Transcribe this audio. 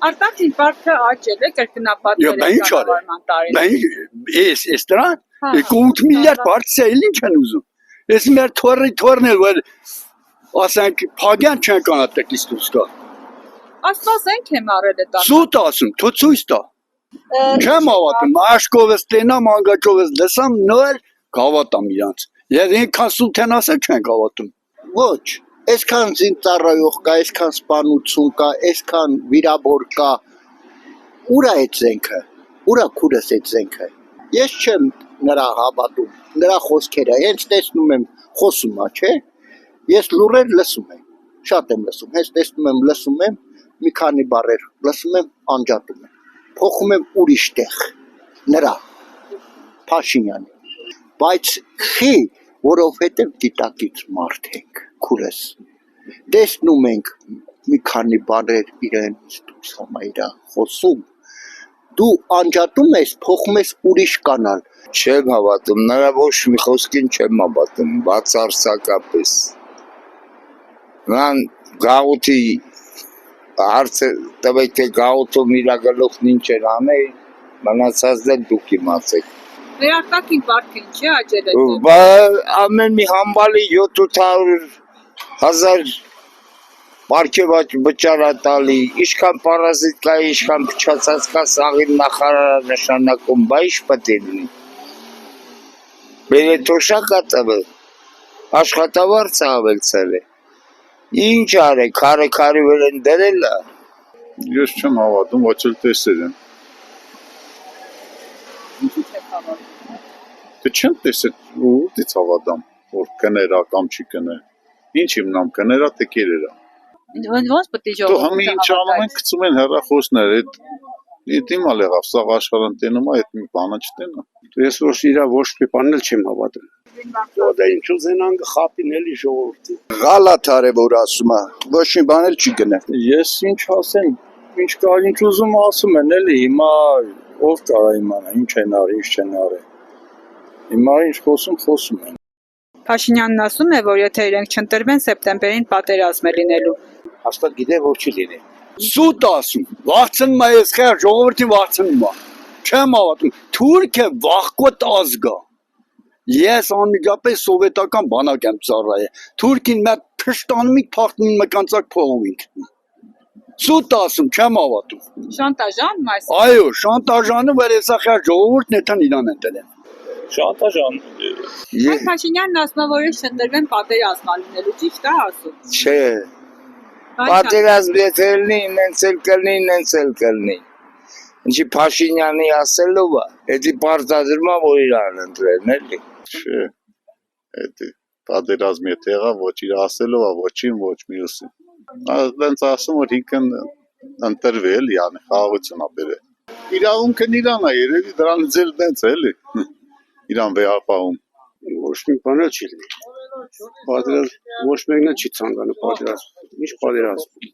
Արտաքին պարտքը աճել է կրկնապատվել է կառավարման տարիներին։ Այս դրան 8 միլիարդ բարձր ինչ են ուզում։ Ես մեր թորն էլ որ ասենք փագյան չեն կանա տեկից դուրս գա։ Ասենք եմ արել է դա։ Սուտ ասում, թո ցույց տա։ Չեմ հավատում, աշկովս տենամ, անգաճովս լսամ, նոր հավատամ իրանց։ Եվ ինքան սուտ են ասել չեն հավատում։ Ոչ, այսքան զինծառայող կա, այսքան սպանություն կա, այսքան վիրաբոր կա։ Ուրա այդ զենքը, ուրա քուրս այդ զենքը։ Ես չեմ նրա հավատում, նրա խոսքերը, հենց տեսնում եմ խոսում է, չէ՞։ Ես լուրեր լսում եմ, շատ եմ լսում, հենց տեսնում եմ, լսում եմ, մի քանի բառեր լսում եմ, անջատում եմ։ Փոխում եմ ուրիշ տեղ, նրա Փաշինյանի։ Բայց խի, որովհետև դիտակից մարդ ենք, քուրս։ Տեսնում ենք մի քանի բառեր իրեն դուրս համայրա խոսում։ Դու անջատում ես, փոխում ես ուրիշ կանալ։ Չեմ հավատում, նրա ոչ մի խոսքին չեմ հավատում, բացարձակապես։ Նրան գաղութի հարցը տվեք, թե գաղութում իր գլուխն ինչ էր անել, մնացածն էլ դուք իմացեք։ Մեր արտաքին պարտքը ինչ է աճել է։ Ամեն մի համբալի 700,000 պարգև վճարատալի, ինչքան պարազիտ կա, ինչքան փչացած կա, սաղին նախարարը նշանակում, բա ինչ պետք է լինի։ Բերետոշակա տվել, աշխատավարձը ավելցել է։ Ինչ արեք, քարի վեր են դրել է։ Ես չեմ հավատում, ոչ էլ տեսել եմ։ Ինչի՞ չեք հավատում։ Դե չեմ տեսել, ուտից հավատամ, որ կներա կամ չի կներ։ Ինչ իմնամ կներա, թե կերերա։ Ոնց պետք է Դու համի ինչ անում են, գցում են հեռախոսներ, այդ իմալ եղավ, սաղ աշխարհն տենում է, այդ մի բանը չտենա։ Ես որ իրա ոչ մի բան էլ չեմ հավատում։ Դա ինչ ուզենան խապին էլի ժողովրդի։ Գալաթար է որ ասում է, ոչ մի բան էլ չի գնա։ Ես ինչ ասեմ, ինչ կա, ինչ ուզում ասում են էլի, հիմա ով կարա իմանա, ինչ են արի, ինչ չեն արի։ Հիմա ինչ խոսում են։ Փաշինյանն ասում է, որ եթե իրենք չընտրվեն սեպտեմբերին պատերազմ է լինելու։ Հաստատ գիտե որ չի լինի։ Սուտ ասում, վախցնում է ես խեր ժողովրդին վախցնում է։ Չեմ հավատում, Թուրքը վախկոտ ազգ է։ Ես անմիջապես սովետական բանակ եմ ծառայել։ Թուրքին մեր փշտանում ենք, փախնում մկանցակ փողում ենք։ Սուտ ասում, չեմ հավատում։ Շանտաժան այս։ Այո, շանտաժանը որ ես խեր ժողովուրդն էթան իրան են տել։ Շանտաժան։ Փաշինյանն ասում է, որ ես չընտրվեմ պատերազմ լինելու, ճիշտ է ասում։ Չէ։ Պատերազմ եթե լինի, նենց էլ կլինի։ Ինչի Փաշինյանի ասելով է, էդի պարտադրումա, որ իրան ընտրեն, էլի։ Չէ, այդ պատերազմ եթե եղա, ոչ իր ասելով է, ոչին, ոչ մյուսին։ Դենց ասում, որ ինքն ընտրվել, յանի, խաղաղություն ա բերել։ Իրավունքն իրան է, երևի դրանից էլ դենց է, էլի։ Իրան վեհապահում։ Ոչ մի բան էլ չի լինի։ Պատերազմ ոչ մեկն չի ցանկանում պատերազմ։ Ինչ պատերազմ։